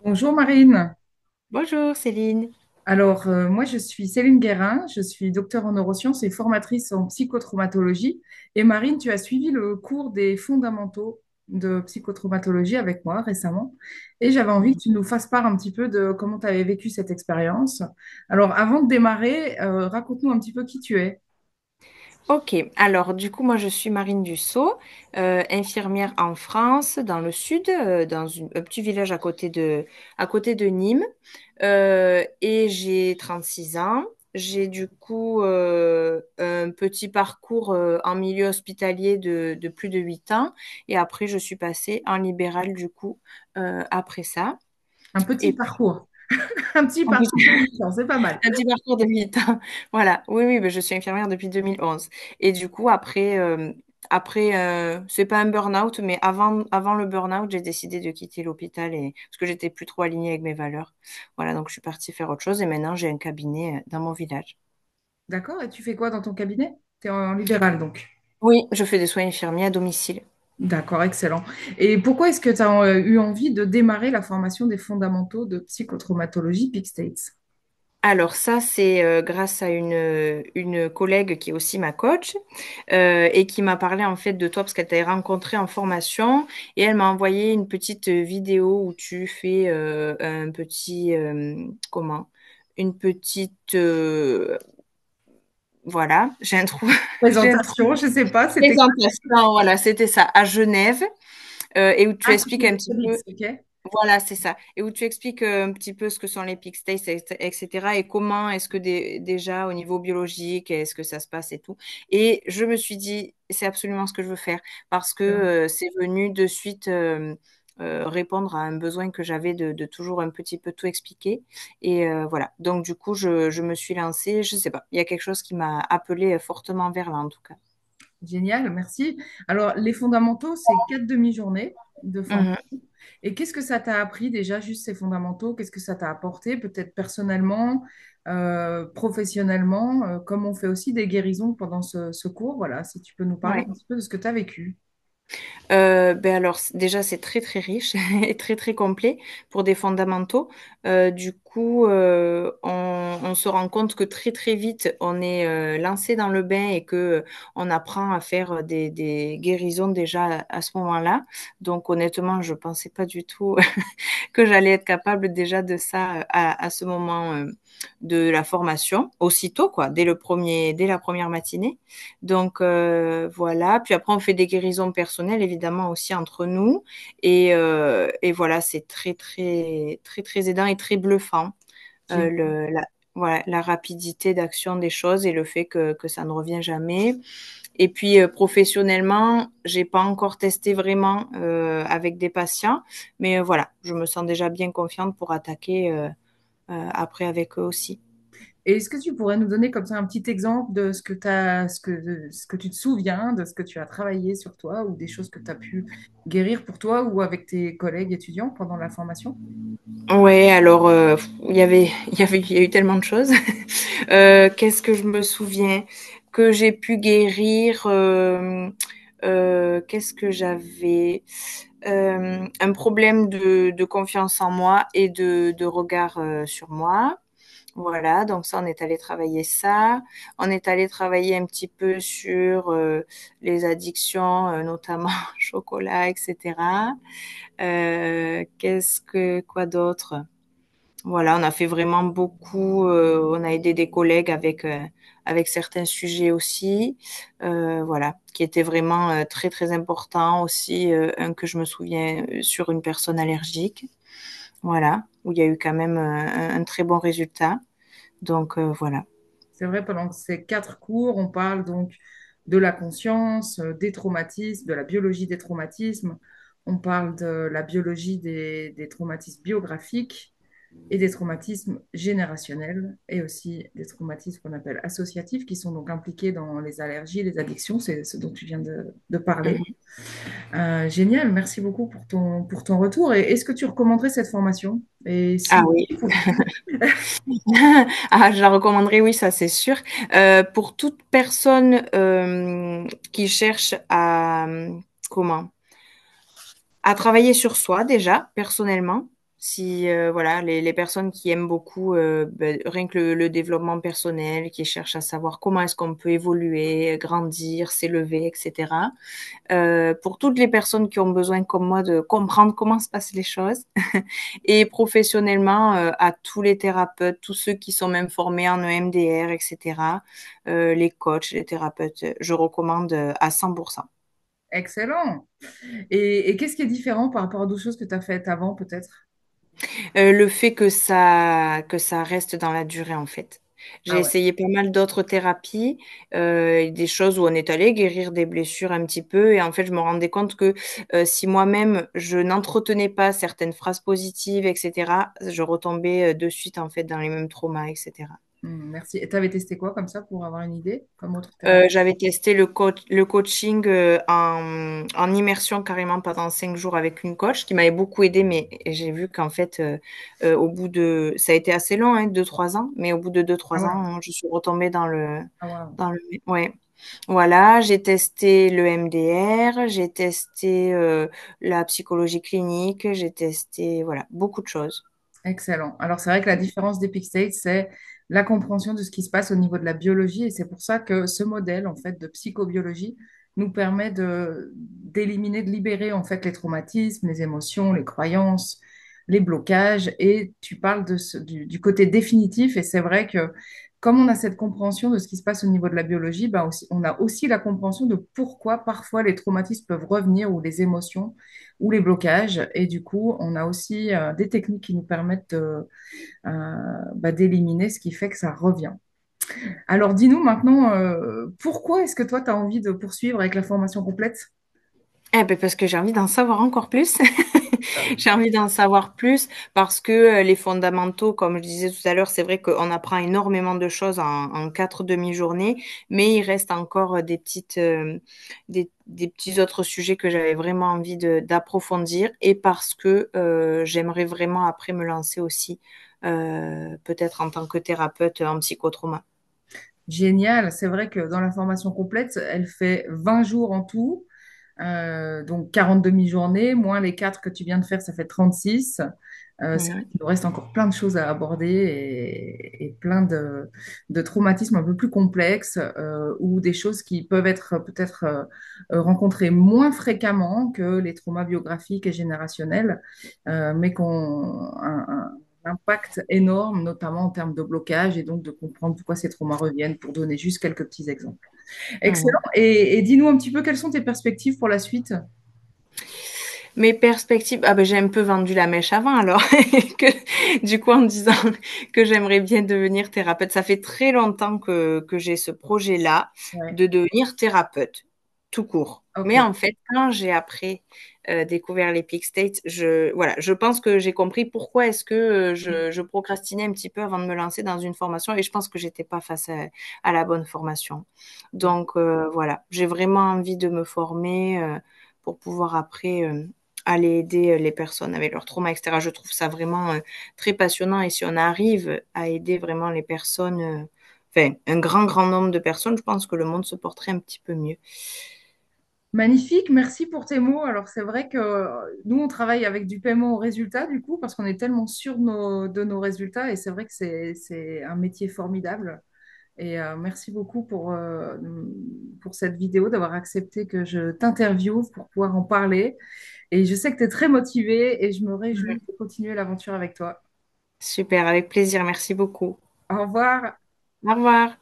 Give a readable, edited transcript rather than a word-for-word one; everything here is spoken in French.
Bonjour Marine. Bonjour Céline. Moi je suis Céline Guérin, je suis docteure en neurosciences et formatrice en psychotraumatologie. Et Marine, tu as suivi le cours des fondamentaux de psychotraumatologie avec moi récemment. Et j'avais envie que tu nous fasses part un petit peu de comment tu avais vécu cette expérience. Alors avant de démarrer, raconte-nous un petit peu qui tu es. Ok, alors du coup moi je suis Marine Dussault, infirmière en France, dans le sud, dans un petit village à côté de Nîmes. Et j'ai 36 ans. J'ai du coup un petit parcours en milieu hospitalier de plus de 8 ans. Et après je suis passée en libéral du coup après ça. Un petit Et puis, parcours. Un petit en plus, parcours de 8 ans, c'est pas mal. un petit parcours de 8 ans. Voilà, oui, oui, ben, je suis infirmière depuis 2011. Et du coup, après, c'est pas un burn-out, mais avant le burn-out, j'ai décidé de quitter l'hôpital parce que j'étais plus trop alignée avec mes valeurs. Voilà, donc je suis partie faire autre chose et maintenant j'ai un cabinet dans mon village. D'accord? Et tu fais quoi dans ton cabinet? Tu es en libéral donc. Oui, je fais des soins infirmiers à domicile. D'accord, excellent. Et pourquoi est-ce que tu as eu envie de démarrer la formation des fondamentaux de psychotraumatologie Peak States? Alors ça, c'est grâce à une collègue qui est aussi ma coach et qui m'a parlé en fait de toi parce qu'elle t'avait rencontré en formation et elle m'a envoyé une petite vidéo où tu fais un petit, comment? Une petite, voilà, j'ai un trou, j'ai un trou. Présentation, je ne sais pas, c'était quoi? Présentation, voilà, c'était ça, à Genève et où tu Ah, c'était expliques un les petit peu. Phoenix, ok. Voilà, c'est ça. Et où tu expliques un petit peu ce que sont les peak states, etc. Et comment est-ce que déjà au niveau biologique, est-ce que ça se passe et tout. Et je me suis dit, c'est absolument ce que je veux faire parce que Excellent. c'est venu de suite répondre à un besoin que j'avais de toujours un petit peu tout expliquer. Et voilà. Donc du coup, je me suis lancée. Je sais pas, il y a quelque chose qui m'a appelée fortement vers là en tout cas. Génial, merci. Alors, les fondamentaux, c'est 4 demi-journées de formation. Mhm. Et qu'est-ce que ça t'a appris déjà, juste ces fondamentaux? Qu'est-ce que ça t'a apporté, peut-être personnellement, professionnellement, comme on fait aussi des guérisons pendant ce cours? Voilà, si tu peux nous parler Ouais. un petit peu de ce que tu as vécu. Ben alors, déjà, c'est très, très riche et très, très complet pour des fondamentaux. Du coup, on se rend compte que très, très vite, on est lancé dans le bain et que on apprend à faire des guérisons déjà à ce moment-là. Donc, honnêtement, je pensais pas du tout que j'allais être capable déjà de ça à ce moment de la formation, aussitôt, quoi, dès la première matinée. Donc voilà. Puis après, on fait des guérisons personnelles, évidemment, aussi entre nous. Et voilà, c'est très, très, très, très aidant et très bluffant. Voilà, la rapidité d'action des choses et le fait que ça ne revient jamais. Et puis professionnellement, j'ai pas encore testé vraiment avec des patients, mais voilà, je me sens déjà bien confiante pour attaquer après avec eux aussi. Et est-ce que tu pourrais nous donner comme ça un petit exemple de ce que ce que tu te souviens, de ce que tu as travaillé sur toi ou des choses que tu as pu guérir pour toi ou avec tes collègues étudiants pendant la formation? Ouais, alors il y a eu tellement de choses. Qu'est-ce que je me souviens que j'ai pu guérir qu'est-ce que j'avais un problème de confiance en moi et de regard sur moi. Voilà, donc ça, on est allé travailler ça. On est allé travailler un petit peu sur les addictions, notamment chocolat, etc. Quoi d'autre? Voilà, on a fait vraiment beaucoup. On a aidé des collègues avec certains sujets aussi. Voilà, qui étaient vraiment très, très importants aussi. Un que je me souviens sur une personne allergique. Voilà, où il y a eu quand même un très bon résultat. Donc, voilà. C'est vrai, pendant ces 4 cours, on parle donc de la conscience, des traumatismes, de la biologie des traumatismes, on parle de la biologie des traumatismes biographiques et des traumatismes générationnels et aussi des traumatismes qu'on appelle associatifs qui sont donc impliqués dans les allergies, les addictions, c'est ce dont tu viens de parler. Mhm. Génial, merci beaucoup pour ton retour. Et est-ce que tu recommanderais cette formation? Et Ah si oui. oui, pour qui? Ah, je la recommanderais, oui, ça c'est sûr. Pour toute personne qui cherche comment? À travailler sur soi déjà, personnellement. Si voilà, les personnes qui aiment beaucoup rien que le développement personnel, qui cherchent à savoir comment est-ce qu'on peut évoluer, grandir, s'élever, etc. Pour toutes les personnes qui ont besoin, comme moi, de comprendre comment se passent les choses. Et professionnellement, à tous les thérapeutes, tous ceux qui sont même formés en EMDR, etc., les coachs, les thérapeutes, je recommande à 100%. Excellent. Et qu'est-ce qui est différent par rapport à d'autres choses que tu as faites avant, peut-être? Le fait que ça reste dans la durée, en fait. J'ai Ah ouais. essayé pas mal d'autres thérapies, des choses où on est allé guérir des blessures un petit peu. Et en fait, je me rendais compte que si moi-même, je n'entretenais pas certaines phrases positives, etc., je retombais de suite, en fait, dans les mêmes traumas, etc. Merci. Et tu avais testé quoi comme ça pour avoir une idée, comme autre thérapie? J'avais testé le coaching en immersion carrément pendant 5 jours avec une coach qui m'avait beaucoup aidé, mais j'ai vu qu'en fait, au bout de, ça a été assez long, hein, 2, 3 ans, mais au bout de deux Ah trois ouais. ans, je suis retombée Ah ouais. dans le, ouais. Voilà, j'ai testé le MDR, j'ai testé la psychologie clinique, j'ai testé, voilà, beaucoup de choses. Excellent. Alors, c'est vrai que la différence d'Epic State, c'est la compréhension de ce qui se passe au niveau de la biologie. Et c'est pour ça que ce modèle, en fait, de psychobiologie nous permet d'éliminer, de libérer, en fait, les traumatismes, les émotions, les croyances, les blocages. Et tu parles du côté définitif. Et c'est vrai que comme on a cette compréhension de ce qui se passe au niveau de la biologie, ben on a aussi la compréhension de pourquoi parfois les traumatismes peuvent revenir ou les émotions ou les blocages. Et du coup, on a aussi des techniques qui nous permettent d'éliminer ce qui fait que ça revient. Alors, dis-nous maintenant, pourquoi est-ce que toi, tu as envie de poursuivre avec la formation complète? Eh ben parce que j'ai envie d'en savoir encore plus. J'ai envie d'en savoir plus parce que les fondamentaux, comme je disais tout à l'heure, c'est vrai qu'on apprend énormément de choses en 4 demi-journées, mais il reste encore des petits autres sujets que j'avais vraiment envie d'approfondir et parce que j'aimerais vraiment après me lancer aussi, peut-être en tant que thérapeute en psychotrauma. Génial. C'est vrai que dans la formation complète, elle fait 20 jours en tout, donc 40 demi-journées, moins les 4 que tu viens de faire, ça fait 36. C'est vrai Mhm. qu'il nous reste encore plein de choses à aborder et plein de traumatismes un peu plus complexes ou des choses qui peuvent être peut-être rencontrées moins fréquemment que les traumas biographiques et générationnels, mais qui ont un impact énorme, notamment en termes de blocage et donc de comprendre pourquoi ces traumas reviennent, pour donner juste quelques petits exemples. Excellent. Mhm. Et dis-nous un petit peu quelles sont tes perspectives pour la suite? Mes perspectives, ah ben j'ai un peu vendu la mèche avant alors, du coup en me disant que j'aimerais bien devenir thérapeute. Ça fait très longtemps que j'ai ce projet-là Ouais. de devenir thérapeute, tout court. Mais Ok. en fait, quand j'ai après découvert les Peak States, voilà, je pense que j'ai compris pourquoi est-ce que je procrastinais un petit peu avant de me lancer dans une formation et je pense que j'étais pas face à la bonne formation. Donc voilà, j'ai vraiment envie de me former pour pouvoir après aller aider les personnes avec leurs traumas, etc. Je trouve ça vraiment très passionnant et si on arrive à aider vraiment les personnes, enfin un grand nombre de personnes, je pense que le monde se porterait un petit peu mieux. Magnifique, merci pour tes mots. Alors c'est vrai que nous, on travaille avec du paiement au résultat, du coup, parce qu'on est tellement sûr de nos résultats, et c'est vrai que c'est un métier formidable. Et merci beaucoup pour cette vidéo, d'avoir accepté que je t'interviewe pour pouvoir en parler. Et je sais que tu es très motivée et je me réjouis Mhm. de continuer l'aventure avec toi. Super, avec plaisir, merci beaucoup. Au revoir. Au revoir.